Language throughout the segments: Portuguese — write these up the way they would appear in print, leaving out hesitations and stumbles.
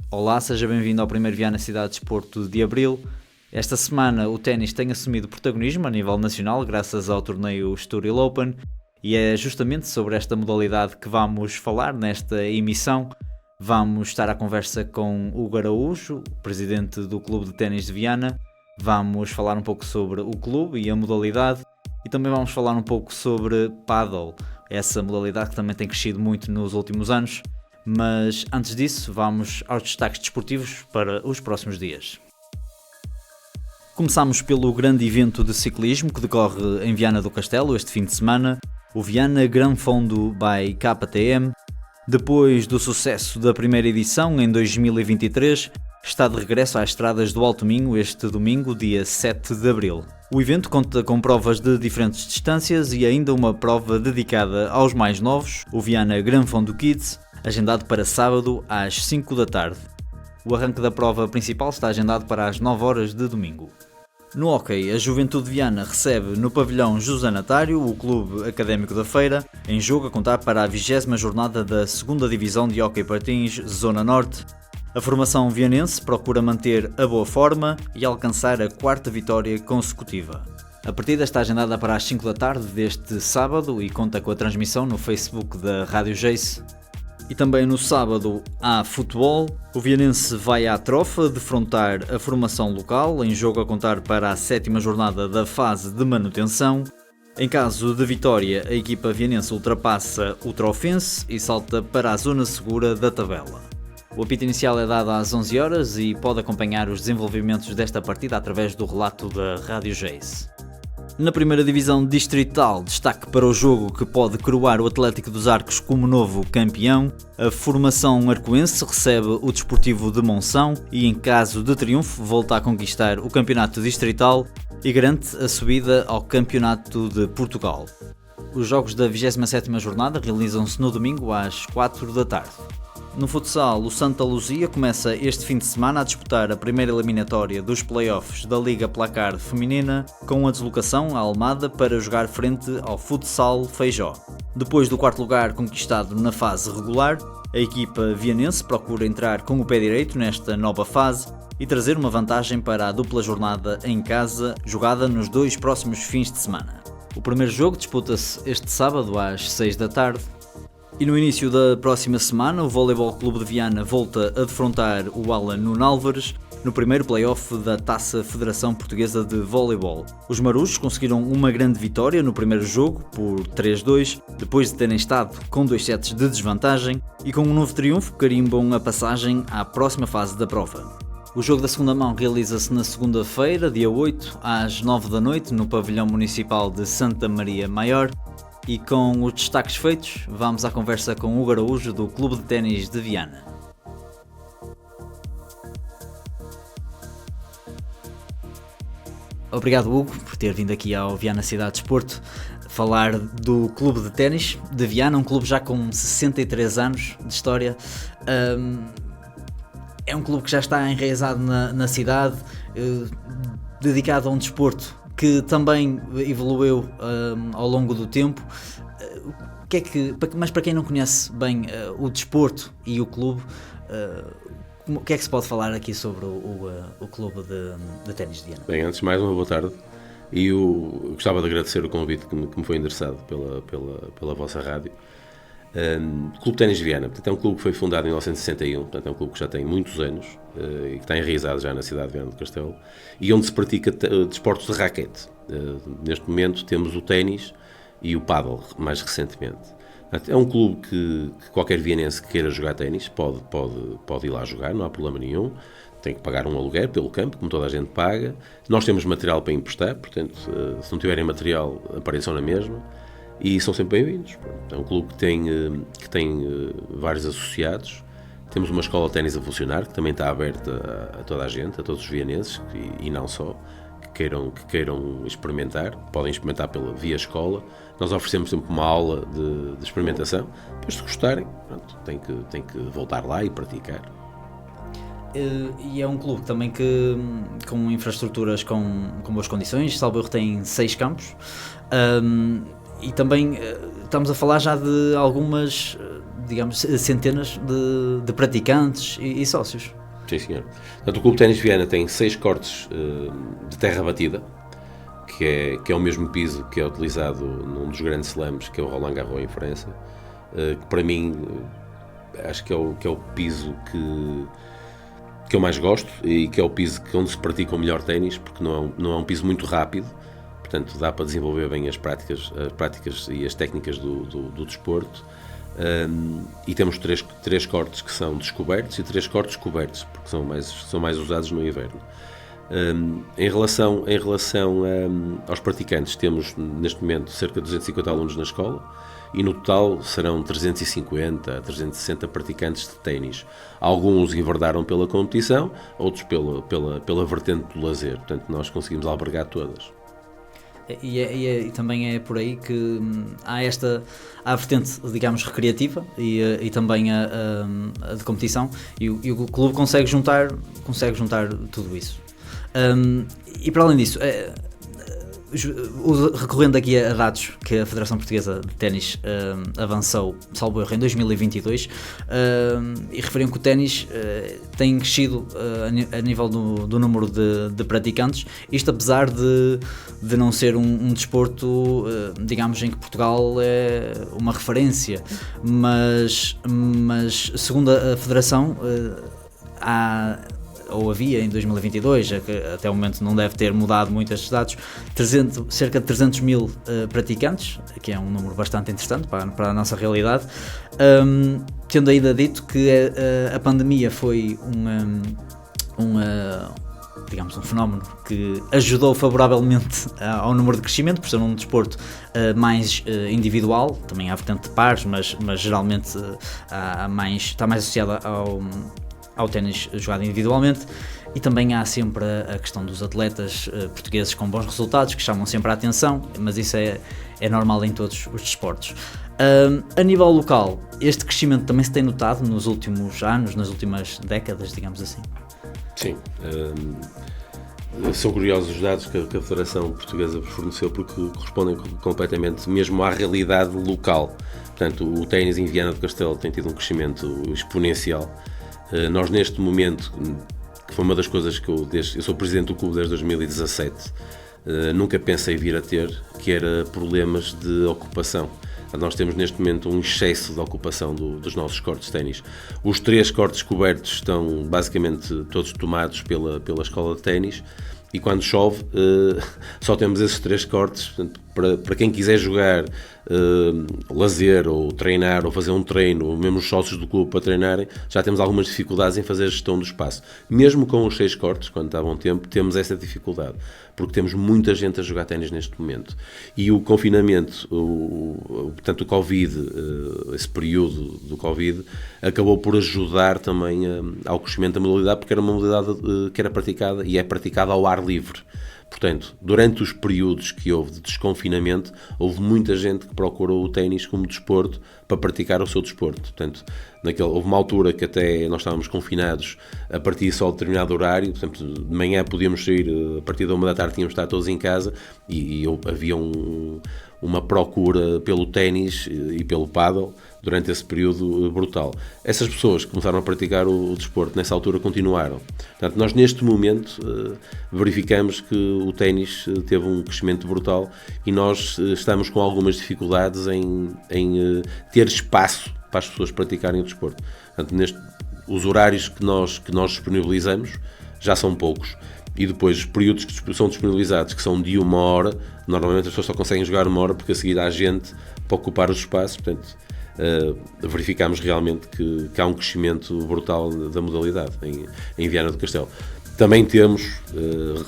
Olá, seja bem-vindo ao primeiro Viana Cidade de Desporto de Abril. Esta semana o ténis tem assumido protagonismo a nível nacional graças ao torneio Estoril Open e é justamente sobre esta modalidade que vamos falar nesta emissão. Vamos estar à conversa com Hugo Araújo, presidente do Clube de Ténis de Viana. Vamos falar um pouco sobre o clube e a modalidade e também vamos falar um pouco sobre Paddle, essa modalidade que também tem crescido muito nos últimos anos. Mas antes disso, vamos aos destaques desportivos para os próximos dias. Começamos pelo grande evento de ciclismo que decorre em Viana do Castelo este fim de semana, o Viana Gran Fondo by KTM. Depois do sucesso da primeira edição em 2023, está de regresso às estradas do Alto Minho este domingo, dia 7 de abril. O evento conta com provas de diferentes distâncias e ainda uma prova dedicada aos mais novos, o Viana Gran Fondo Kids, agendado para sábado às 5 da tarde. O arranque da prova principal está agendado para as 9 horas de domingo. No hóquei, a Juventude de Viana recebe no pavilhão José Natário o Clube Académico da Feira, em jogo a contar para a 20ª jornada da 2ª Divisão de Hóquei Patins Zona Norte. A formação vianense procura manter a boa forma e alcançar a 4ª vitória consecutiva. A partida está agendada para as 5 da tarde deste sábado e conta com a transmissão no Facebook da Rádio Jace. E também no sábado há futebol. O Vianense vai à Trofa defrontar a formação local, em jogo a contar para a 7ª jornada da fase de manutenção. Em caso de vitória, a equipa vianense ultrapassa o Trofense e salta para a zona segura da tabela. O apito inicial é dado às 11 horas e pode acompanhar os desenvolvimentos desta partida através do relato da Rádio Jace. Na primeira divisão distrital, destaque para o jogo que pode coroar o Atlético dos Arcos como novo campeão. A formação arcoense recebe o Desportivo de Monção e, em caso de triunfo, volta a conquistar o campeonato distrital e garante a subida ao Campeonato de Portugal. Os jogos da 27ª jornada realizam-se no domingo às 4 da tarde. No futsal, o Santa Luzia começa este fim de semana a disputar a primeira eliminatória dos play-offs da Liga Placar Feminina, com a deslocação a Almada para jogar frente ao Futsal Feijó. Depois do 4º lugar conquistado na fase regular, a equipa vianense procura entrar com o pé direito nesta nova fase e trazer uma vantagem para a dupla jornada em casa, jogada nos 2 próximos fins de semana. O primeiro jogo disputa-se este sábado às 6 da tarde. E no início da próxima semana, o Voleibol Clube de Viana volta a defrontar o Alan Nuno Álvares no primeiro play-off da Taça Federação Portuguesa de Voleibol. Os marujos conseguiram uma grande vitória no primeiro jogo, por 3-2, depois de terem estado com 2 sets de desvantagem, e com um novo triunfo carimbam a passagem à próxima fase da prova. O jogo da segunda mão realiza-se na segunda-feira, dia 8, às 9 da noite, no pavilhão municipal de Santa Maria Maior. E com os destaques feitos, vamos à conversa com o Hugo Araújo do Clube de Ténis de Viana. Obrigado, Hugo, por ter vindo aqui ao Viana Cidade de Desporto falar do Clube de Ténis de Viana, um clube já com 63 anos de história. É um clube que já está enraizado na cidade, dedicado a um desporto que também evoluiu ao longo do tempo. Mas para quem não conhece bem o desporto e o clube, o que é que se pode falar aqui sobre o clube de ténis de Viana? Bem, antes de mais, uma boa tarde. E eu gostava de agradecer o convite que me foi endereçado pela vossa rádio. Clube de Ténis de Viana, portanto, é um clube que foi fundado em 1961, portanto, é um clube que já tem muitos anos e que está enraizado já na cidade de Viana do Castelo e onde se pratica desportos de raquete. Neste momento temos o ténis e o paddle, mais recentemente. Portanto, é um clube que qualquer vianense que queira jogar ténis pode ir lá jogar, não há problema nenhum. Tem que pagar um aluguer pelo campo, como toda a gente paga. Nós temos material para emprestar, portanto, se não tiverem material, apareçam na mesma. E são sempre bem-vindos. É um clube que tem vários associados. Temos uma escola de ténis a funcionar, que também está aberta a toda a gente, a todos os vianenses, e não só, que queiram experimentar. Podem experimentar via escola. Nós oferecemos sempre uma aula de experimentação. Depois, se gostarem, pronto, tem que voltar lá e praticar. E é um clube também com infraestruturas com boas condições. Salvo erro, tem 6 campos. E também estamos a falar já de algumas digamos, centenas de praticantes e sócios. Sim, senhor. Portanto, o Clube de Ténis Viana tem 6 cortes de terra batida, que é o mesmo piso que é utilizado num dos grandes slams, que é o Roland Garros em França, que para mim acho que é o piso que eu mais gosto e que é o piso onde se pratica o melhor ténis, porque não é um piso muito rápido, portanto dá para desenvolver bem as práticas e as técnicas do desporto. E temos três cortes que são descobertos e 3 cortes cobertos, porque são mais usados no inverno. Em relação aos praticantes, temos neste momento cerca de 250 alunos na escola e no total serão 350 a 360 praticantes de ténis. Alguns enverdaram pela competição, outros pela vertente do lazer, portanto nós conseguimos albergar todas. E também é por aí que há a vertente, digamos, recreativa e também a de competição, e o clube consegue juntar tudo isso. E para além disso, recorrendo aqui a dados que a Federação Portuguesa de Ténis avançou, salvo erro, em 2022, e referiam que o ténis tem crescido a nível do número de praticantes, isto apesar de não ser um desporto, digamos, em que Portugal é uma referência, mas segundo a Federação, havia em 2022, até o momento não deve ter mudado muito estes dados, cerca de 300 mil praticantes, que é um número bastante interessante para a nossa realidade, tendo ainda dito que a pandemia foi digamos, um fenómeno que ajudou favoravelmente ao número de crescimento, por ser um desporto mais individual, também há vertente de pares, mas geralmente está mais associado ao ténis jogado individualmente, e também há sempre a questão dos atletas portugueses com bons resultados, que chamam sempre a atenção, mas isso é normal em todos os desportos. A nível local, este crescimento também se tem notado nos últimos anos, nas últimas décadas, digamos assim? Sim. São curiosos os dados que a Federação Portuguesa forneceu, porque correspondem completamente mesmo à realidade local. Portanto, o ténis em Viana do Castelo tem tido um crescimento exponencial. Nós neste momento, que foi uma das coisas que eu sou presidente do clube desde 2017, nunca pensei vir a ter, que era problemas de ocupação. Nós temos neste momento um excesso de ocupação dos nossos cortes de ténis. Os 3 cortes cobertos estão basicamente todos tomados pela escola de ténis, e quando chove só temos esses 3 cortes. Portanto, para quem quiser jogar lazer ou treinar ou fazer um treino, ou mesmo os sócios do clube para treinarem, já temos algumas dificuldades em fazer a gestão do espaço. Mesmo com os 6 cortes, quando está a bom tempo, temos essa dificuldade, porque temos muita gente a jogar ténis neste momento. E o confinamento, portanto o Covid, esse período do Covid, acabou por ajudar também ao crescimento da modalidade, porque era uma modalidade que era praticada e é praticada ao ar livre. Portanto, durante os períodos que houve de desconfinamento, houve muita gente que procurou o ténis como desporto para praticar o seu desporto. Portanto, houve uma altura que até nós estávamos confinados a partir só de determinado horário. Por exemplo, de manhã podíamos sair, a partir da 1 da tarde tínhamos de estar todos em casa, e havia uma procura pelo ténis e pelo pádel durante esse período brutal. Essas pessoas que começaram a praticar o desporto nessa altura continuaram. Portanto, nós neste momento verificamos que o ténis teve um crescimento brutal, e nós estamos com algumas dificuldades em ter espaço para as pessoas praticarem o desporto. Portanto, os horários que nós disponibilizamos já são poucos. E depois os períodos que são disponibilizados, que são de 1 hora, normalmente as pessoas só conseguem jogar 1 hora, porque a seguir há gente para ocupar os espaços. Portanto, verificamos realmente que há um crescimento brutal da modalidade em Viana do Castelo. Também temos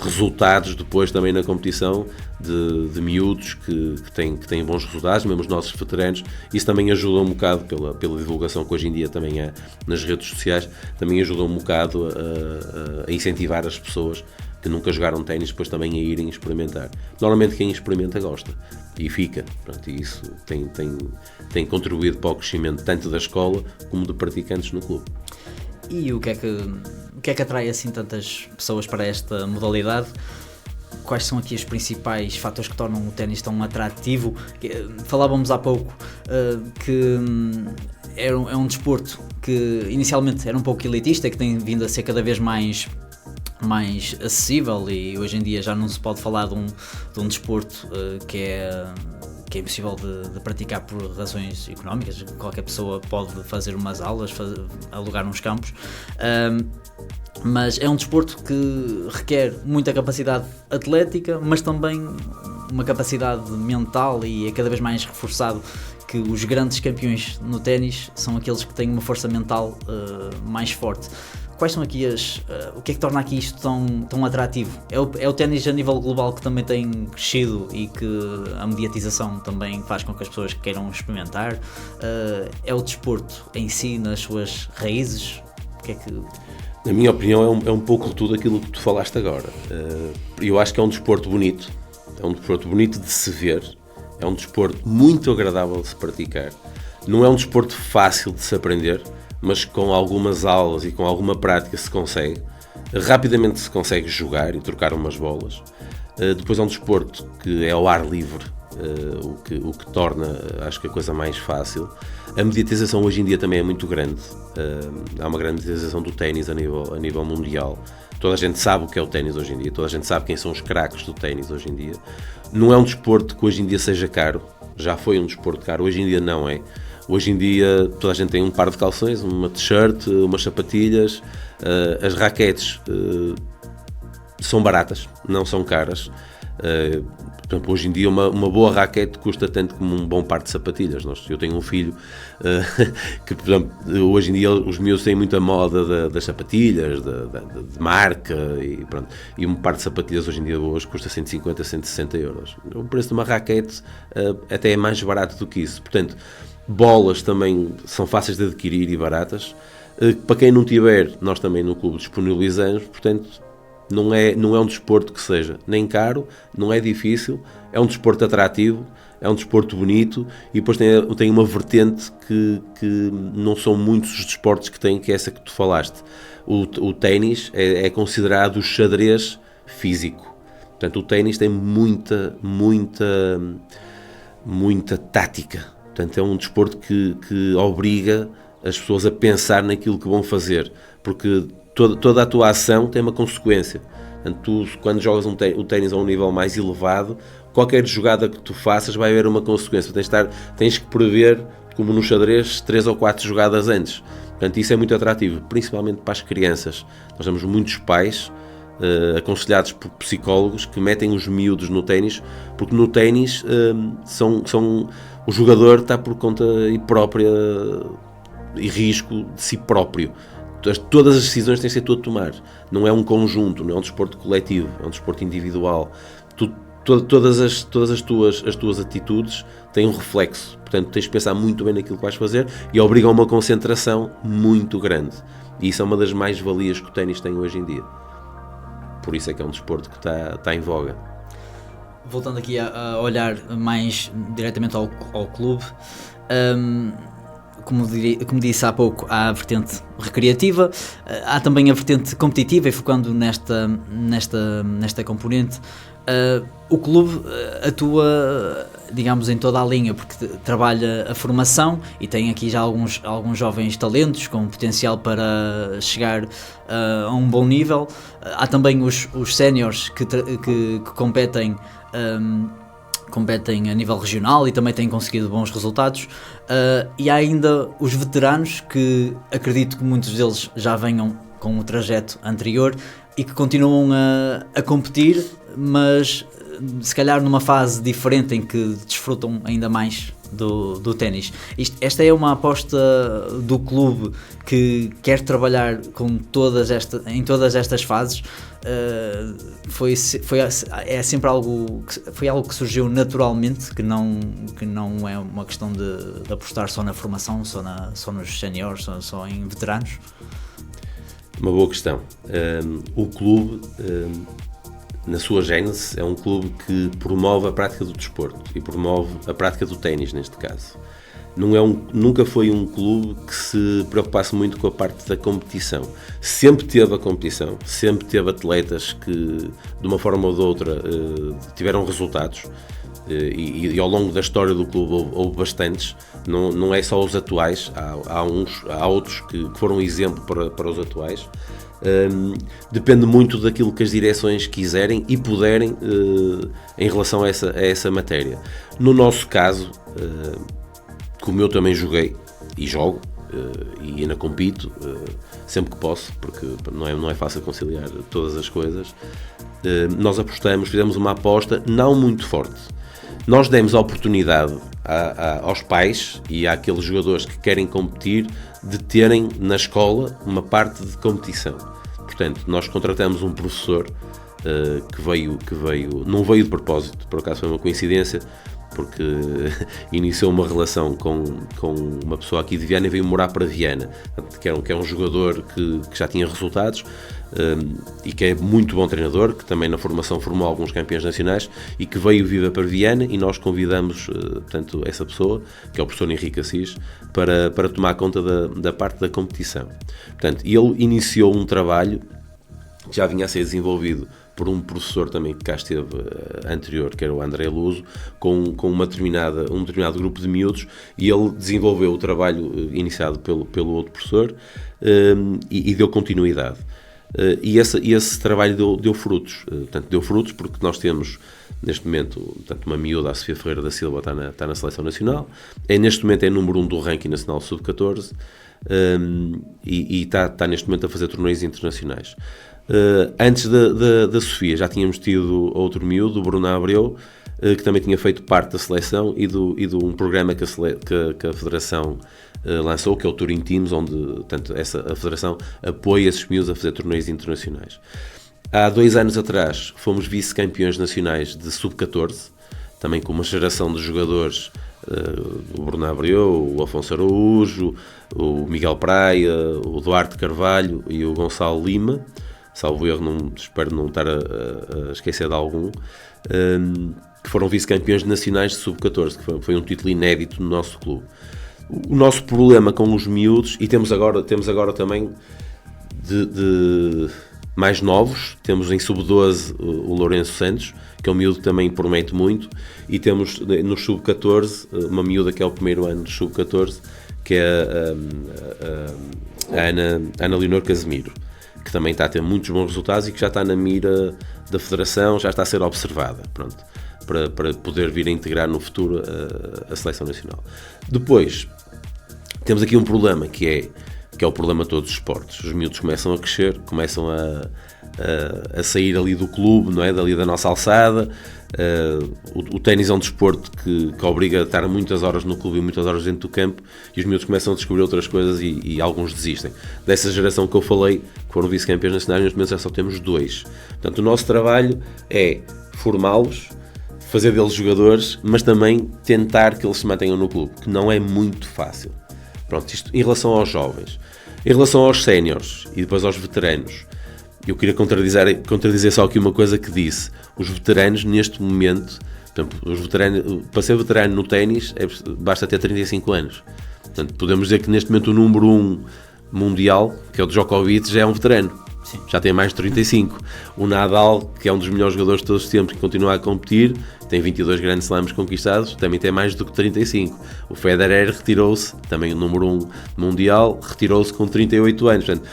resultados depois também na competição de miúdos que têm bons resultados, mesmo os nossos veteranos. Isso também ajuda um bocado pela divulgação que hoje em dia também há nas redes sociais, também ajuda um bocado a incentivar as pessoas que nunca jogaram ténis depois também a irem experimentar. Normalmente quem experimenta gosta e fica. Pronto, e isso tem contribuído para o crescimento tanto da escola como de praticantes no clube. E o que é que atrai assim tantas pessoas para esta modalidade? Quais são aqui os principais fatores que tornam o ténis tão atrativo? Falávamos há pouco que é um desporto que inicialmente era um pouco elitista, que tem vindo a ser cada vez mais acessível, e hoje em dia já não se pode falar de um desporto que é impossível de praticar por razões económicas. Qualquer pessoa pode fazer umas aulas, alugar uns campos, mas é um desporto que requer muita capacidade atlética, mas também uma capacidade mental, e é cada vez mais reforçado que os grandes campeões no ténis são aqueles que têm uma força mental mais forte. Quais são aqui o que é que torna aqui isto tão atrativo? É o ténis a nível global que também tem crescido e que a mediatização também faz com que as pessoas queiram experimentar? É o desporto em si, nas suas raízes? O que é que... Na minha opinião, é um pouco de tudo aquilo que tu falaste agora. Eu acho que é um desporto bonito, de se ver, é um desporto muito agradável de se praticar. Não é um desporto fácil de se aprender, mas com algumas aulas e com alguma prática se consegue. Rapidamente se consegue jogar e trocar umas bolas. Depois é um desporto que é ao ar livre, o que torna, acho que, a coisa mais fácil. A mediatização hoje em dia também é muito grande. Há uma grande mediatização do ténis a nível mundial. Toda a gente sabe o que é o ténis hoje em dia, toda a gente sabe quem são os craques do ténis hoje em dia. Não é um desporto que hoje em dia seja caro, já foi um desporto caro, hoje em dia não é. Hoje em dia toda a gente tem um par de calções, uma t-shirt, umas sapatilhas, as raquetes são baratas, não são caras. Por exemplo, hoje em dia uma boa raquete custa tanto como um bom par de sapatilhas. Eu tenho um filho que, por exemplo, hoje em dia os miúdos têm muita moda das sapatilhas, de marca, e pronto. E um par de sapatilhas hoje em dia custa 150, 160 euros. O preço de uma raquete até é mais barato do que isso. Portanto, bolas também são fáceis de adquirir e baratas. Para quem não tiver, nós também no clube disponibilizamos. Portanto, não é um desporto que seja nem caro, não é difícil, é um desporto atrativo, é um desporto bonito, e depois tem uma vertente que não são muitos os desportos que têm, que é essa que tu falaste. O ténis é considerado o xadrez físico. Portanto, o ténis tem muita tática. Portanto, é um desporto que obriga as pessoas a pensar naquilo que vão fazer, porque toda a tua ação tem uma consequência. Portanto, tu, quando jogas o ténis a um nível mais elevado, qualquer jogada que tu faças vai haver uma consequência. Tens que prever, como no xadrez, 3 ou 4 jogadas antes. Portanto, isso é muito atrativo, principalmente para as crianças. Nós temos muitos pais aconselhados por psicólogos que metem os miúdos no ténis, porque no ténis o jogador está por conta própria e risco de si próprio. Todas as decisões têm que ser tu a tomar. Não é um conjunto, não é um desporto coletivo, é um desporto individual. Todas as tuas atitudes têm um reflexo. Portanto, tens de pensar muito bem naquilo que vais fazer e obriga a uma concentração muito grande. E isso é uma das mais-valias que o ténis tem hoje em dia. Por isso é que é um desporto que está em voga. Voltando aqui a olhar mais diretamente ao clube, como disse há pouco, há a vertente recreativa, há também a vertente competitiva, e focando nesta componente, o clube atua, digamos, em toda a linha, porque trabalha a formação e tem aqui já alguns jovens talentos com potencial para chegar a um bom nível. Há também os séniores que competem a nível regional e também têm conseguido bons resultados, e há ainda os veteranos, que acredito que muitos deles já venham com o trajeto anterior e que continuam a competir, mas se calhar numa fase diferente em que desfrutam ainda mais do ténis. Esta é uma aposta do clube, que quer trabalhar em todas estas fases. É sempre algo que surgiu naturalmente, que não é uma questão de apostar só na formação, só nos séniores, só em veteranos. Uma boa questão. O clube, na sua gênese, é um clube que promove a prática do desporto e promove a prática do ténis, neste caso. Nunca foi um clube que se preocupasse muito com a parte da competição. Sempre teve a competição, sempre teve atletas que, de uma forma ou de outra, tiveram resultados. e ao longo da história do clube houve bastantes, não é só os atuais, há outros que foram exemplo para os atuais. Depende muito daquilo que as direções quiserem e puderem em relação a essa matéria. No nosso caso, como eu também joguei e jogo e ainda compito sempre que posso, porque não é fácil conciliar todas as coisas, nós fizemos uma aposta não muito forte. Nós demos a oportunidade aos pais e àqueles jogadores que querem competir de terem na escola uma parte de competição. Portanto, nós contratamos um professor que veio, não veio de propósito, por acaso foi uma coincidência, porque iniciou uma relação com uma pessoa aqui de Viana e veio morar para Viana, que é um jogador que já tinha resultados e que é muito bom treinador, que também na formação formou alguns campeões nacionais e que veio viver para Viana, e nós convidamos portanto, essa pessoa, que é o professor Henrique Assis, para tomar conta da parte da competição. Portanto, ele iniciou um trabalho que já vinha a ser desenvolvido por um professor também que cá esteve anterior, que era o André Luso, com um determinado grupo de miúdos, e ele desenvolveu o trabalho iniciado pelo outro professor e deu continuidade. E esse trabalho deu frutos. Portanto, deu frutos porque nós temos, neste momento, portanto, uma miúda, a Sofia Ferreira da Silva, está na Seleção Nacional. Neste momento é número 1 do ranking nacional sub-14 e está neste momento a fazer torneios internacionais. Antes da Sofia já tínhamos tido outro miúdo, o Bruno Abreu, que também tinha feito parte da seleção e de um programa que a Federação lançou, que é o Touring Teams, onde portanto, a Federação apoia esses miúdos a fazer torneios internacionais. Há 2 anos atrás fomos vice-campeões nacionais de sub-14, também com uma geração de jogadores, o Bruno Abreu, o Afonso Araújo, o Miguel Praia, o Duarte Carvalho e o Gonçalo Lima. Salvo erro, espero não estar a esquecer de algum, que foram vice-campeões nacionais de sub-14, que foi um título inédito no nosso clube. O nosso problema com os miúdos, e temos agora também de mais novos, temos em sub-12 o Lourenço Santos, que é um miúdo que também promete muito, e temos no sub-14 uma miúda que é o primeiro ano de sub-14, que é a Ana Leonor Casemiro, que também está a ter muitos bons resultados e que já está na mira da Federação, já está a ser observada, pronto, para poder vir a integrar no futuro a Seleção Nacional. Depois, temos aqui um problema que é o problema de todos os esportes. Os miúdos começam a crescer, começam a sair ali do clube, não é? Dali da nossa alçada. O ténis é um desporto que obriga a estar muitas horas no clube e muitas horas dentro do campo, e os miúdos começam a descobrir outras coisas e alguns desistem. Dessa geração que eu falei, que foram vice-campeões nacionais, neste momento já só temos 2. Portanto, o nosso trabalho é formá-los, fazer deles jogadores, mas também tentar que eles se mantenham no clube, que não é muito fácil. Pronto, isto em relação aos jovens. Em relação aos séniores e depois aos veteranos, eu queria contradizer só aqui uma coisa que disse. Os veteranos, neste momento, portanto, para ser veterano no ténis, basta ter 35 anos. Portanto, podemos dizer que neste momento o número 1 mundial, que é o Djokovic, já é um veterano. Sim. Já tem mais de 35. O Nadal, que é um dos melhores jogadores de todos os tempos, que continua a competir, tem 22 grandes slams conquistados, também tem mais do que 35. O Federer retirou-se, também o número 1 mundial, retirou-se com 38 anos. Portanto,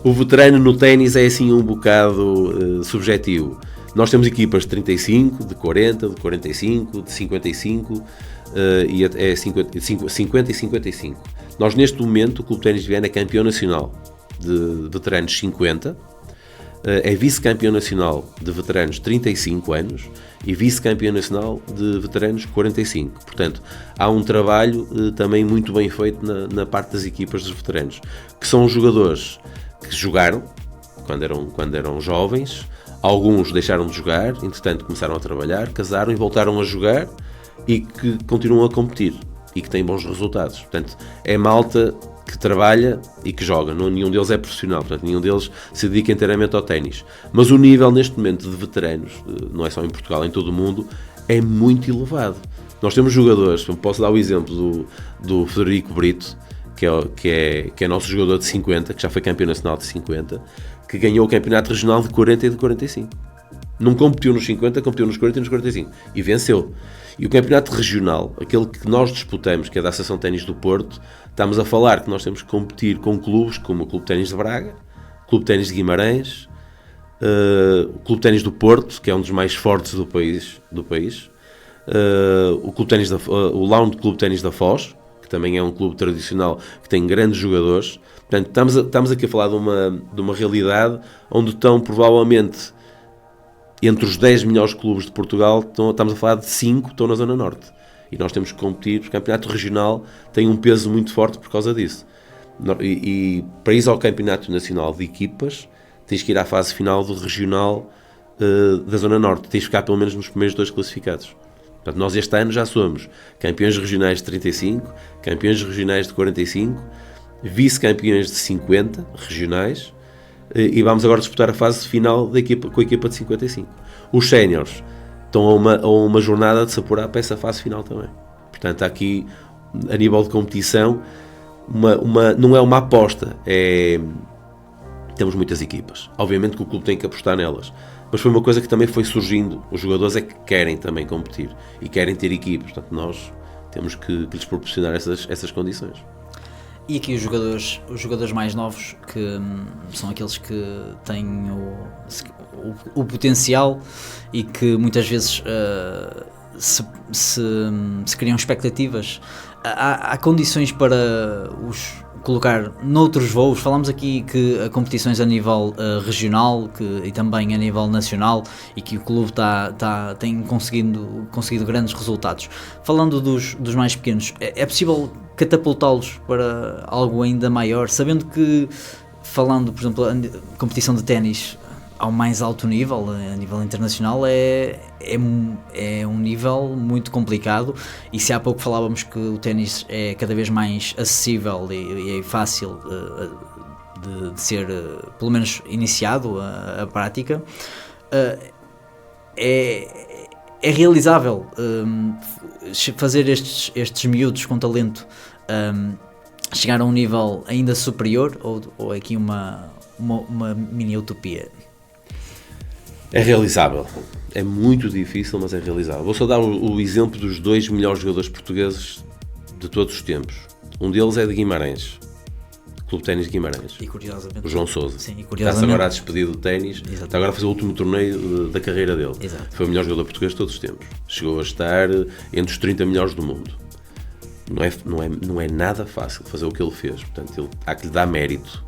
o veterano no ténis é assim um bocado subjetivo. Nós temos equipas de 35, de 40, de 45, de 55 e até 50 e 55. Nós neste momento, o Clube Ténis de Viana é campeão nacional de veteranos 50, é vice-campeão nacional de veteranos 35 anos e vice-campeão nacional de veteranos 45. Portanto, há um trabalho também muito bem feito na parte das equipas dos veteranos, que são jogadores que jogaram quando eram jovens, alguns deixaram de jogar, entretanto começaram a trabalhar, casaram e voltaram a jogar e que continuam a competir e que têm bons resultados. Portanto, é malta que trabalha e que joga, nenhum deles é profissional, portanto, nenhum deles se dedica inteiramente ao ténis. Mas o nível neste momento de veteranos, não é só em Portugal, em todo o mundo, é muito elevado. Nós temos jogadores, posso dar o exemplo do Frederico Brito, que é nosso jogador de 50, que já foi campeão nacional de 50, que ganhou o campeonato regional de 40 e de 45. Não competiu nos 50, competiu nos 40 e nos 45. E venceu. E o campeonato regional, aquele que nós disputamos, que é da Associação de Ténis do Porto, estamos a falar que nós temos que competir com clubes como o Clube de Ténis de Braga, o Clube de Ténis de Guimarães, o Clube de Ténis do Porto, que é um dos mais fortes do país, o o Lounge Clube de Ténis da Foz, que também é um clube tradicional que tem grandes jogadores. Portanto, estamos aqui a falar de uma realidade onde estão provavelmente entre os 10 melhores clubes de Portugal, estamos a falar de 5 que estão na Zona Norte. E nós temos que competir. O campeonato regional tem um peso muito forte por causa disso. E para ir ao campeonato nacional de equipas, tens que ir à fase final do regional da Zona Norte. Tens que ficar pelo menos nos primeiros 2 classificados. Portanto, nós este ano já somos campeões regionais de 35, campeões regionais de 45, vice-campeões de 50 regionais, e vamos agora disputar a fase final com a equipa de 55. Os séniores estão a uma jornada de se apurar para essa fase final também. Portanto, há aqui, a nível de competição, não é uma aposta, temos muitas equipas. Obviamente que o clube tem que apostar nelas, mas foi uma coisa que também foi surgindo. Os jogadores é que querem também competir e querem ter equipas. Portanto, nós temos que lhes proporcionar essas condições. E aqui os jogadores mais novos, que são aqueles que têm o potencial e que muitas vezes se criam expectativas. Há condições para os colocar noutros voos. Falamos aqui que há competições a nível regional e também a nível nacional, e que o clube tem conseguido grandes resultados. Falando dos mais pequenos, é possível catapultá-los para algo ainda maior, sabendo que, falando, por exemplo, a competição de ténis ao mais alto nível, a nível internacional, é um nível muito complicado, e se há pouco falávamos que o ténis é cada vez mais acessível e é fácil de ser, pelo menos, iniciado a prática, é realizável fazer estes miúdos com talento chegar a um nível ainda superior, ou aqui uma mini utopia? É realizável. É muito difícil, mas é realizável. Vou só dar o exemplo dos 2 melhores jogadores portugueses de todos os tempos. Um deles é de Guimarães, Clube de Ténis de Guimarães. E curiosamente, o João Sousa. Sim, está-se agora a despedir do ténis. Está agora a fazer o último torneio da carreira dele. Exato. Foi o melhor jogador português de todos os tempos. Chegou a estar entre os 30 melhores do mundo. Não é nada fácil fazer o que ele fez. Portanto, há que lhe dar mérito.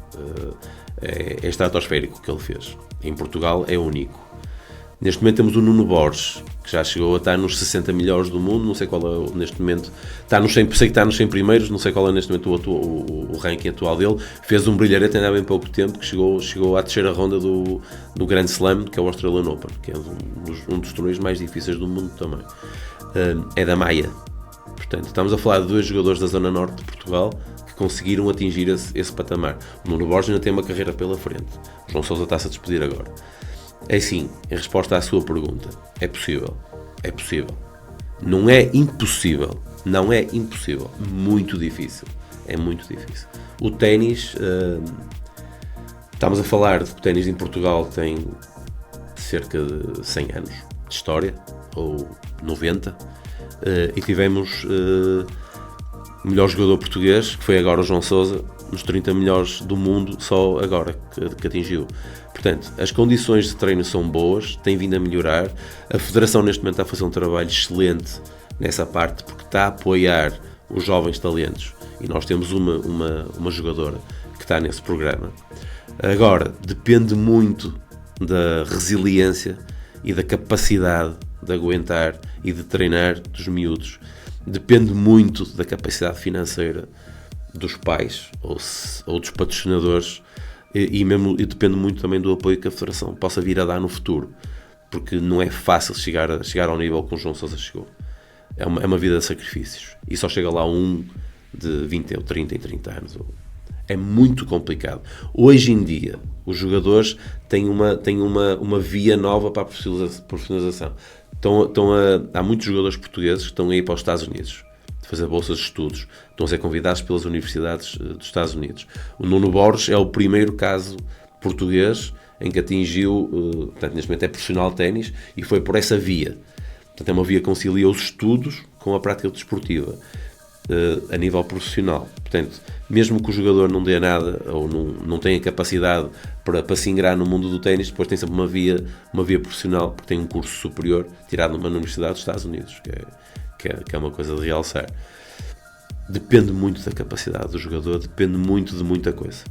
É estratosférico o que ele fez. Em Portugal é único. Neste momento temos o Nuno Borges, que já chegou a estar nos 60 melhores do mundo. Não sei qual é neste momento. Está nos 100, sei que está nos 100 primeiros. Não sei qual é neste momento o ranking atual dele. Fez um brilharete ainda há bem pouco tempo, que chegou à terceira ronda do Grand Slam, que é o Australian Open, que é um dos torneios mais difíceis do mundo também. É da Maia. Portanto, estamos a falar de 2 jogadores da Zona Norte de Portugal que conseguiram atingir esse patamar. O Nuno Borges ainda tem uma carreira pela frente. O João Sousa está-se a despedir agora. É sim, em resposta à sua pergunta, é possível. É possível. Não é impossível. Não é impossível. Muito difícil. É muito difícil. O ténis, estamos a falar de que o ténis em Portugal tem cerca de 100 anos de história, ou 90, e tivemos o melhor jogador português, que foi agora o João Sousa, nos 30 melhores do mundo, só agora que atingiu. Portanto, as condições de treino são boas, tem vindo a melhorar. A Federação neste momento está a fazer um trabalho excelente nessa parte, porque está a apoiar os jovens talentos, e nós temos uma jogadora que está nesse programa. Agora, depende muito da resiliência e da capacidade de aguentar e de treinar dos miúdos. Depende muito da capacidade financeira dos pais ou dos patrocinadores, e depende muito também do apoio que a Federação possa vir a dar no futuro, porque não é fácil chegar ao nível que o João Sousa chegou. É uma vida de sacrifícios, e só chega lá um de 20 ou 30 anos. É muito complicado. Hoje em dia, os jogadores têm uma via nova para a profissionalização. Há muitos jogadores portugueses que estão a ir para os Estados Unidos fazer bolsas de estudos, estão a ser convidados pelas universidades dos Estados Unidos. O Nuno Borges é o primeiro caso português em que atingiu, portanto, neste momento é profissional de ténis, e foi por essa via. Portanto, é uma via que concilia os estudos com a prática desportiva, a nível profissional. Portanto, mesmo que o jogador não dê nada, ou não tenha capacidade para se ingrar no mundo do ténis, depois tem sempre uma via profissional, porque tem um curso superior, tirado numa universidade dos Estados Unidos, que é uma coisa de realçar. Depende muito da capacidade do jogador, depende muito de muita coisa.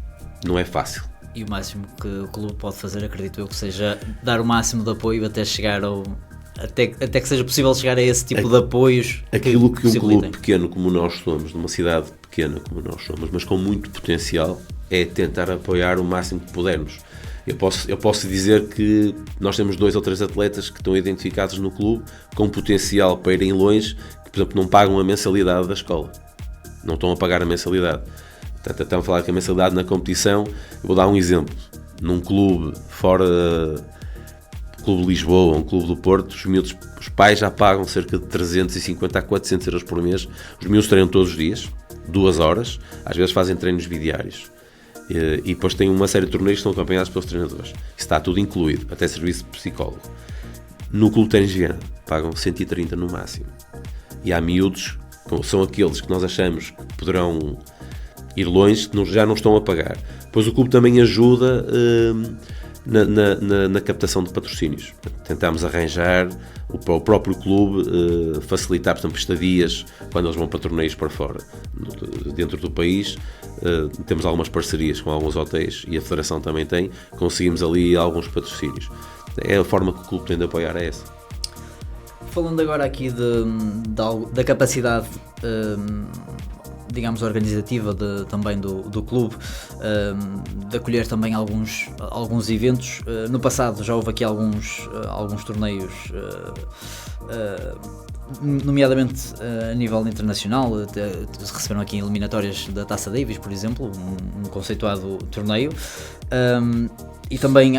Não é fácil. E o máximo que o clube pode fazer, acredito eu, que seja dar o máximo de apoio até chegar até que seja possível chegar a esse tipo de apoios. Aquilo que um clube pequeno como nós somos, numa cidade pequena como nós somos, mas com muito potencial, é tentar apoiar o máximo que pudermos. Eu posso dizer que nós temos 2 ou 3 atletas que estão identificados no clube com potencial para irem longe, que, por exemplo, não pagam a mensalidade da escola. Não estão a pagar a mensalidade. Portanto, estamos a falar que a mensalidade na competição, eu vou dar um exemplo. Num clube fora, Clube de Lisboa, um clube do Porto, os pais já pagam cerca de 350 a 400 euros por mês. Os miúdos treinam todos os dias, 2 horas, às vezes fazem treinos bidiários. E depois tem uma série de torneios que são acompanhados pelos treinadores. Isso está tudo incluído, até serviço de psicólogo. No Clube de Ténis Viana, pagam 130 no máximo. E há miúdos, são aqueles que nós achamos que poderão ir longe, que já não estão a pagar. Depois o clube também ajuda na captação de patrocínios. Tentamos arranjar, o próprio clube facilitar, por exemplo, estadias quando eles vão para torneios para fora, dentro do país. Temos algumas parcerias com alguns hotéis e a Federação também tem, conseguimos ali alguns patrocínios. É a forma que o clube tem de apoiar, é essa. Falando agora aqui da capacidade, digamos, organizativa também do clube, de acolher também alguns eventos. No passado já houve aqui alguns torneios, nomeadamente a nível internacional. Receberam aqui eliminatórias da Taça Davis, por exemplo, um conceituado torneio. E também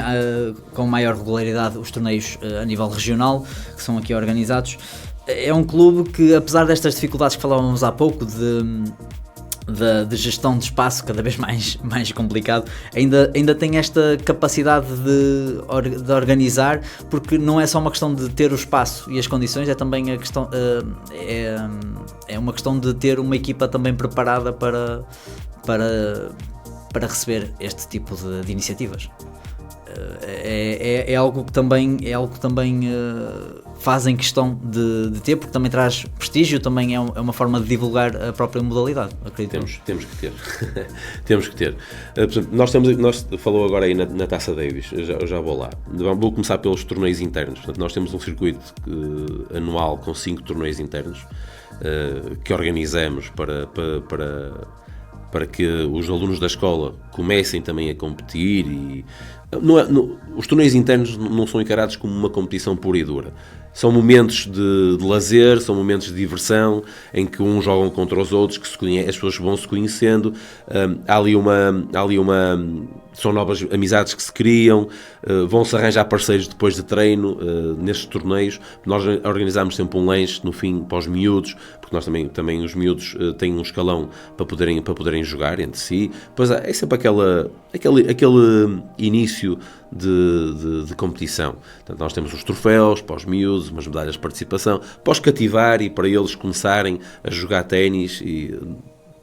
com maior regularidade os torneios a nível regional, que são aqui organizados. É um clube que, apesar destas dificuldades que falávamos há pouco, de gestão de espaço cada vez mais complicado, ainda tem esta capacidade de organizar, porque não é só uma questão de ter o espaço e as condições, é também a questão, é uma questão de ter uma equipa também preparada para receber este tipo de iniciativas. É algo que também fazem questão de ter, porque também traz prestígio, também é uma forma de divulgar a própria modalidade, acredito. Temos que ter. Temos que ter. Nós falou agora aí na Taça Davis, eu já vou lá. Vou começar pelos torneios internos. Portanto, nós temos um circuito anual com 5 torneios internos que organizamos para que os alunos da escola comecem também a competir. E os torneios internos não são encarados como uma competição pura e dura. São momentos de lazer, são momentos de diversão, em que uns jogam contra os outros, as pessoas vão se conhecendo, são novas amizades que se criam, vão-se arranjar parceiros depois de treino nestes torneios. Nós organizamos sempre um lanche no fim para os miúdos, porque nós também os miúdos têm um escalão para poderem jogar entre si. Pois é sempre aquele início de competição. Portanto, nós temos os troféus para os miúdos, umas medalhas de participação, para os cativar e para eles começarem a jogar ténis e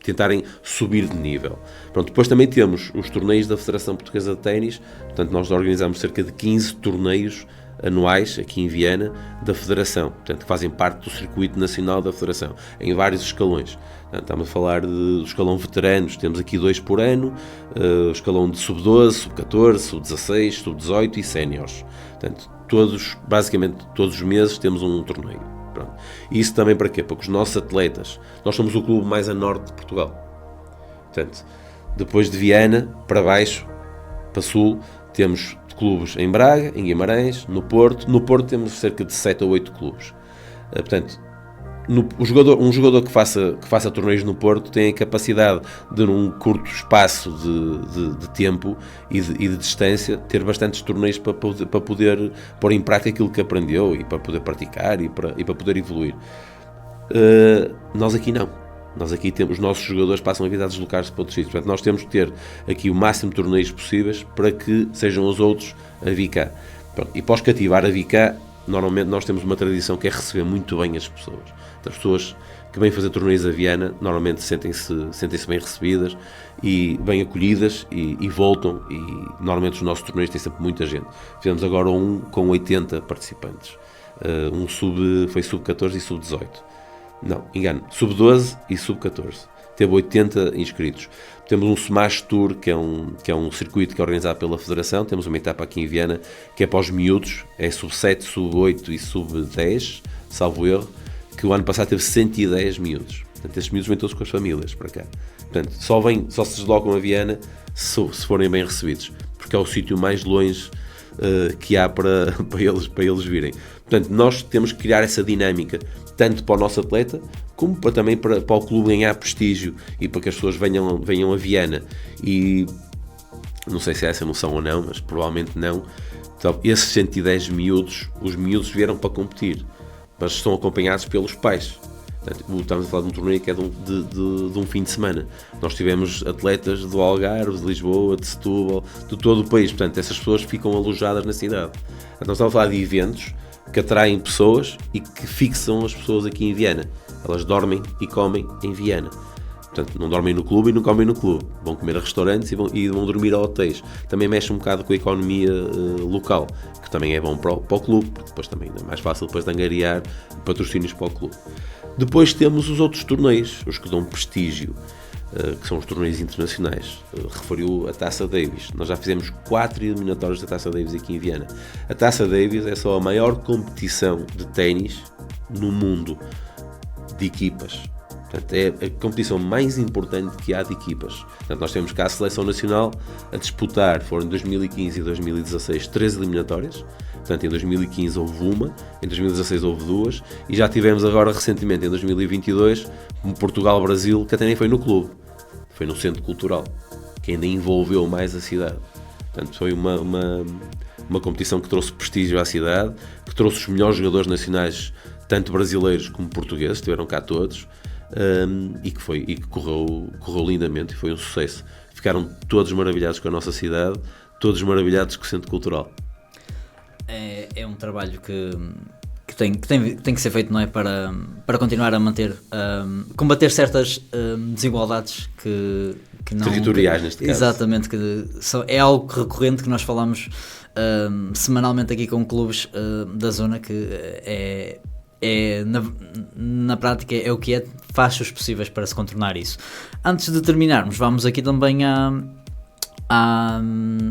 tentarem subir de nível. Pronto, depois também temos os torneios da Federação Portuguesa de Ténis. Portanto, nós organizamos cerca de 15 torneios anuais aqui em Viana da Federação, portanto, que fazem parte do circuito nacional da Federação, em vários escalões. Portanto, estamos a falar do escalão veteranos, temos aqui 2 por ano, o escalão de sub-12, sub-14, sub-16, sub-18 e séniores. Portanto, basicamente todos os meses temos um torneio. Pronto. E isso também para quê? Para que os nossos atletas, nós somos o clube mais a norte de Portugal. Portanto, depois de Viana, para baixo, para sul, temos clubes em Braga, em Guimarães, no Porto. No Porto temos cerca de 7 ou 8 clubes. Portanto, um jogador que faça torneios no Porto tem a capacidade de, num curto espaço de tempo e de distância, ter bastantes torneios para poder pôr em prática aquilo que aprendeu e para poder praticar e para poder evoluir. Nós aqui não. Nós aqui temos, os nossos jogadores passam a vida a deslocar-se para outros sítios. Portanto, nós temos que ter aqui o máximo de torneios possíveis para que sejam os outros a vir cá. Pronto, e após cativar a vir cá, normalmente nós temos uma tradição que é receber muito bem as pessoas. As pessoas que vêm fazer torneios a Viana normalmente sentem-se bem recebidas e bem acolhidas e voltam, e normalmente os nossos torneios têm sempre muita gente. Fizemos agora um com 80 participantes. Foi sub-14 e sub-18. Não, engano, sub-12 e sub-14. Teve 80 inscritos. Temos um Smash Tour, que é um circuito que é organizado pela Federação. Temos uma etapa aqui em Viana, que é para os miúdos, é sub-7, sub-8 e sub-10, salvo erro, que o ano passado teve 110 miúdos. Portanto, esses miúdos vêm todos com as famílias para cá. Portanto, só se deslocam a Viana se forem bem recebidos, porque é o sítio mais longe que há para eles virem. Portanto, nós temos que criar essa dinâmica, tanto para o nosso atleta, como também para o clube ganhar prestígio e para que as pessoas venham a Viana. E não sei se é essa noção ou não, mas provavelmente não. Então, esses 110 miúdos, os miúdos vieram para competir, mas são acompanhados pelos pais. Portanto, estamos a falar de um torneio que é de um fim de semana. Nós tivemos atletas do Algarve, de Lisboa, de Setúbal, de todo o país. Portanto, essas pessoas ficam alojadas na cidade. Portanto, nós estamos a falar de eventos que atraem pessoas e que fixam as pessoas aqui em Viana. Elas dormem e comem em Viana. Portanto, não dormem no clube e não comem no clube. Vão comer a restaurantes e vão dormir a hotéis. Também mexe um bocado com a economia local, que também é bom para o clube, porque depois também é mais fácil depois de angariar patrocínios para o clube. Depois temos os outros torneios, os que dão prestígio, que são os torneios internacionais. Referiu a Taça Davis. Nós já fizemos 4 eliminatórios da Taça Davis aqui em Viana. A Taça Davis é só a maior competição de ténis no mundo de equipas. Portanto, é a competição mais importante que há de equipas. Portanto, nós temos cá a Seleção Nacional a disputar, foram em 2015 e 2016, 13 eliminatórias. Portanto, em 2015 houve uma, em 2016 houve 2, e já tivemos agora recentemente, em 2022, Portugal-Brasil, que até nem foi no clube, foi no Centro Cultural, que ainda envolveu mais a cidade. Portanto, foi uma competição que trouxe prestígio à cidade, que trouxe os melhores jogadores nacionais, tanto brasileiros como portugueses, estiveram cá todos, e que correu lindamente e foi um sucesso. Ficaram todos maravilhados com a nossa cidade, todos maravilhados com o Centro Cultural. É um trabalho que tem que ser feito, não é? Para continuar a combater certas desigualdades que não... Territoriais, neste caso. Exatamente, é algo recorrente que nós falamos semanalmente aqui com clubes da zona, que na prática é o que é, faz os possíveis para se contornar isso. Antes de terminarmos, vamos aqui também a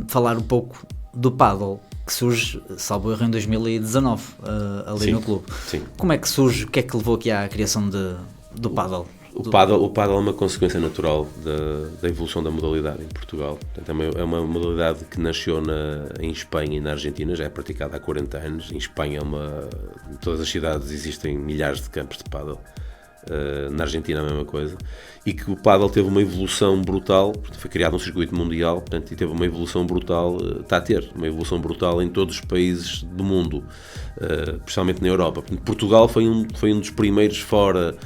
falar um pouco do paddle, que surge, salvo erro, em 2019, ali sim, no clube. Sim. Como é que surge? O que é que levou aqui à criação do paddle? O paddle é uma consequência natural da evolução da modalidade em Portugal. Portanto, é uma modalidade que nasceu em Espanha e na Argentina, já é praticada há 40 anos. Em Espanha, em todas as cidades existem milhares de campos de paddle. Na Argentina a mesma coisa, e que o paddle teve uma evolução brutal, foi criado um circuito mundial, portanto, e teve uma evolução brutal, está a ter uma evolução brutal em todos os países do mundo, especialmente na Europa. Portanto, Portugal foi um dos primeiros, fora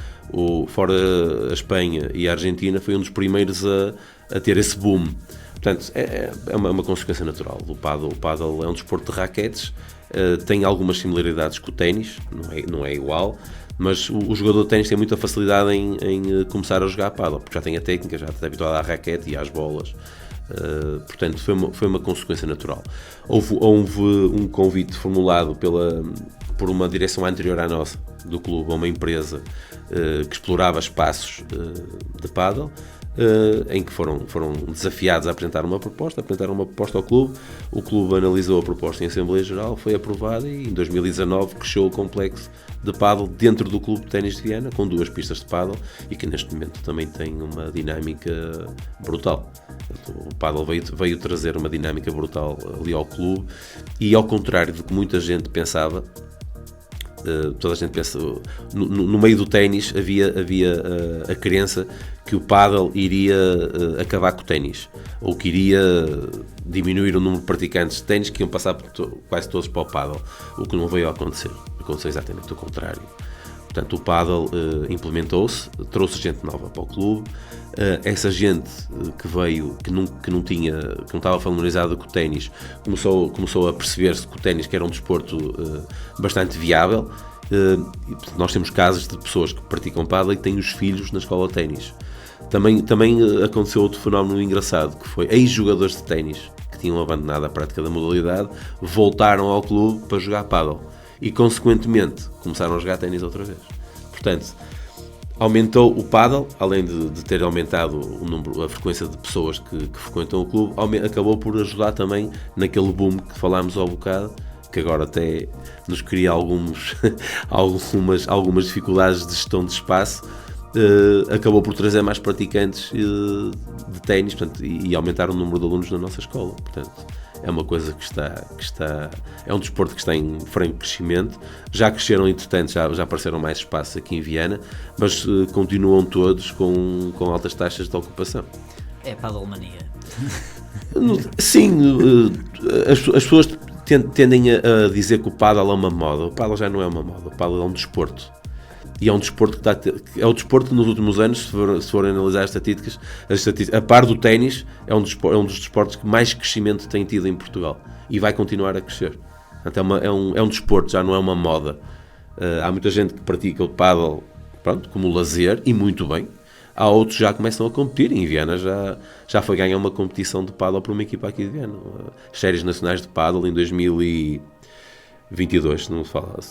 a Espanha e a Argentina, foi um dos primeiros a ter esse boom. Portanto, é uma consequência natural do paddle. O paddle é um desporto de raquetes, tem algumas similaridades com o ténis, não é igual, mas o jogador de ténis tem muita facilidade em começar a jogar paddle, porque já tem a técnica, já está habituado à raquete e às bolas. Portanto, foi uma consequência natural. Houve um convite formulado por uma direção anterior à nossa, do clube, a uma empresa que explorava espaços de paddle, em que foram desafiados a apresentaram uma proposta ao clube. O clube analisou a proposta em Assembleia Geral, foi aprovada, e em 2019 cresceu o complexo de paddle dentro do Clube de Ténis de Viana, com 2 pistas de paddle, e que neste momento também tem uma dinâmica brutal. O paddle veio trazer uma dinâmica brutal ali ao clube, e ao contrário do que muita gente pensava, toda a gente pensa, no meio do ténis havia a crença que o paddle iria acabar com o ténis, ou que iria diminuir o número de praticantes de ténis, que iam passar quase todos para o paddle, o que não veio a acontecer. Aconteceu exatamente o contrário. Portanto, o pádel implementou-se, trouxe gente nova para o clube. Essa gente que veio, que não estava familiarizada com o ténis, começou a perceber-se que o ténis que era um desporto bastante viável. Nós temos casos de pessoas que praticam pádel e que têm os filhos na escola de ténis. Também aconteceu outro fenómeno engraçado, que foi ex-jogadores de ténis que tinham abandonado a prática da modalidade, voltaram ao clube para jogar pádel e, consequentemente, começaram a jogar ténis outra vez. Portanto, aumentou o pádel, além de ter aumentado a frequência de pessoas que frequentam o clube, acabou por ajudar também naquele boom que falámos ao bocado, que agora até nos cria algumas dificuldades de gestão de espaço. Acabou por trazer mais praticantes de ténis, portanto, e aumentar o número de alunos na nossa escola. Portanto, é uma coisa que está é um desporto que está em franco crescimento. Já cresceram, entretanto, já apareceram mais espaços aqui em Viana, mas continuam todos com altas taxas de ocupação. É padelmania. Sim, as pessoas tendem a dizer que o pádel é uma moda. O pádel já não é uma moda, o pádel é um desporto. E é um desporto é o desporto que nos últimos anos, se forem analisar as estatísticas, a par do ténis, é um dos desportos que mais crescimento tem tido em Portugal e vai continuar a crescer. Portanto, é um desporto, já não é uma moda. Há muita gente que pratica o pádel, pronto, como lazer, e muito bem. Há outros que já começam a competir. Em Viana já foi ganhar uma competição de pádel por uma equipa aqui de Viana. As séries nacionais de pádel em 2022, se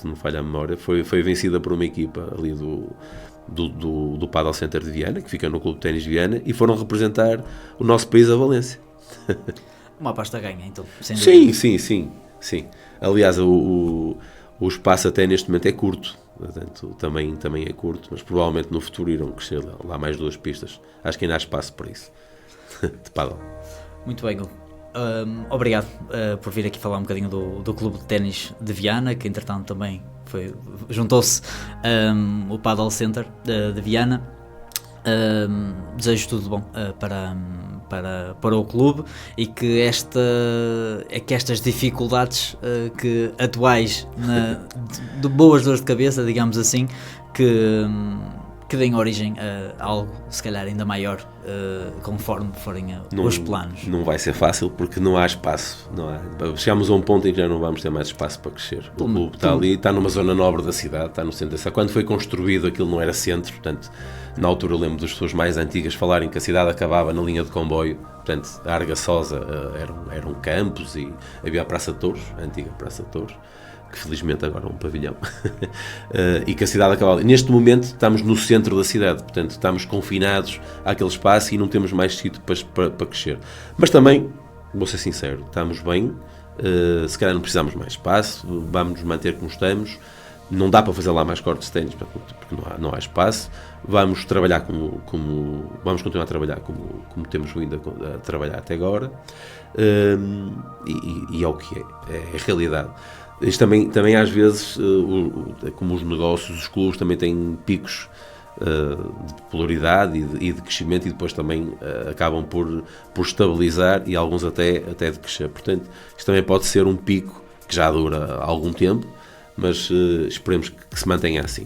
não falha a memória, foi vencida por uma equipa ali do Padel Center de Viana, que fica no Clube de Ténis de Viana, e foram representar o nosso país a Valência. Uma aposta ganha, então. Sim. Aliás, o espaço até neste momento é curto, portanto, também é curto, mas provavelmente no futuro irão crescer lá mais 2 pistas. Acho que ainda há espaço para isso, de pádel. Muito bem, Hugo. Obrigado por vir aqui falar um bocadinho do Clube de Ténis de Viana, que entretanto também juntou-se o Padel Center de Viana. Desejo tudo bom para o clube e que estas dificuldades que atuais de boas dores de cabeça, digamos assim, que deem origem a algo se calhar ainda maior, conforme forem os planos. Não vai ser fácil porque não há espaço. Chegamos a um ponto em que já não vamos ter mais espaço para crescer. O clube está ali, está numa zona nobre da cidade, está no centro da cidade. Quando foi construído aquilo não era centro, portanto, na altura eu lembro das pessoas mais antigas falarem que a cidade acabava na linha de comboio. Portanto, a Argaçosa era um campus e havia a Praça de Touros, a antiga Praça de Touros, que felizmente agora é um pavilhão, e que a cidade acabava. Neste momento estamos no centro da cidade, portanto estamos confinados àquele espaço e não temos mais sítio para crescer. Mas também, vou ser sincero, estamos bem, se calhar não precisamos mais espaço, vamos nos manter como estamos, não dá para fazer lá mais cortes de ténis porque não há espaço, vamos trabalhar vamos continuar a trabalhar como temos vindo a trabalhar até agora, e é o que é a realidade. Isto também às vezes, como os negócios, os clubes também têm picos de popularidade e de crescimento, e depois também acabam por estabilizar e alguns até de crescer. Portanto, isto também pode ser um pico que já dura algum tempo, mas esperemos que se mantenha assim.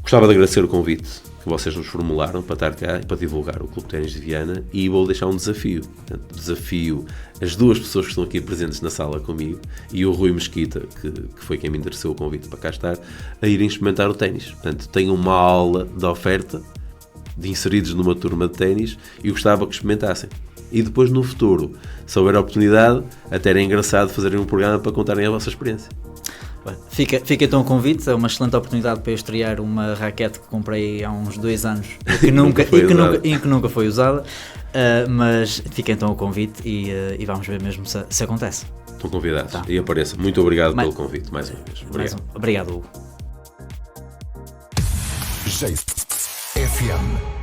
Gostava de agradecer o convite que vocês nos formularam para estar cá e para divulgar o Clube de Ténis de Viana, e vou deixar um desafio. Portanto, desafio as 2 pessoas que estão aqui presentes na sala comigo e o Rui Mesquita, que foi quem me endereçou o convite para cá estar, a irem experimentar o ténis. Portanto, tenho uma aula de oferta de inseridos numa turma de ténis e gostava que experimentassem. E depois, no futuro, se houver a oportunidade, até era engraçado fazerem um programa para contarem a vossa experiência. Fica então o convite, é uma excelente oportunidade para eu estrear uma raquete que comprei há uns 2 anos e que nunca foi usada, mas fica então o convite e vamos ver mesmo se acontece. Estão convidados, tá. E apareça. Muito obrigado pelo convite, mais uma vez. Obrigado, Hugo. FM